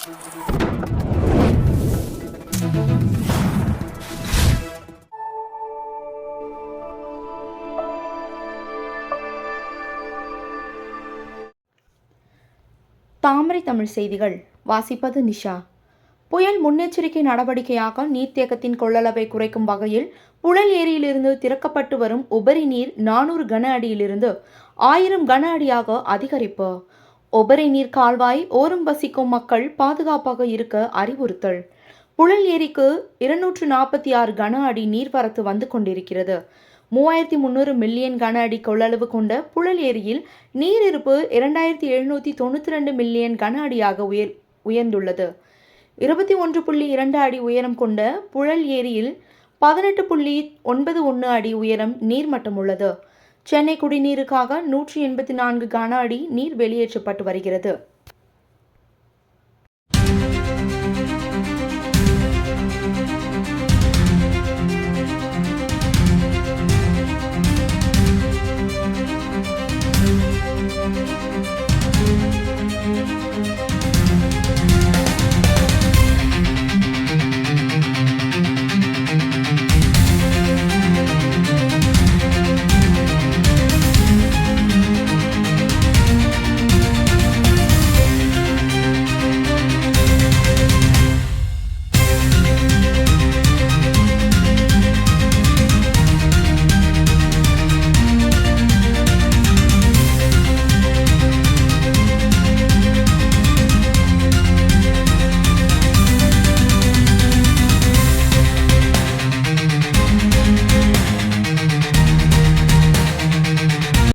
தாமரை தமிழ் செய்திகள் வாசிப்பது நிஷா. புயல் முன்னெச்சரிக்கை நடவடிக்கையாக நீர்த்தேக்கத்தின் கொள்ளளவை குறைக்கும் வகையில் புழல் ஏரியிலிருந்து திறக்கப்பட்டு வரும் உபரி நீர் 400 கன அடியிலிருந்து 1000 கன அடியாக அதிகரிப்பு. உபரி நீர் கால்வாய் ஓரம் வசிக்கும் மக்கள் பாதுகாப்பாக இருக்க அறிவுறுத்தல். புழல் ஏரிக்கு 246 கன அடி நீர்வரத்து வந்து கொண்டிருக்கிறது. 3300 மில்லியன் கன அடி கொள்ளளவு கொண்ட புழல் ஏரியில் நீரிருப்பு 2792 மில்லியன் கன அடியாக உயர்ந்துள்ளது. 21.2 அடி உயரம் கொண்ட புழல் ஏரியில் 18.91 அடி உயரம் நீர்மட்டம் உள்ளது. சென்னை குடிநீருக்காக 184 கன அடி நீர் வெளியேற்றப்பட்டு வருகிறது.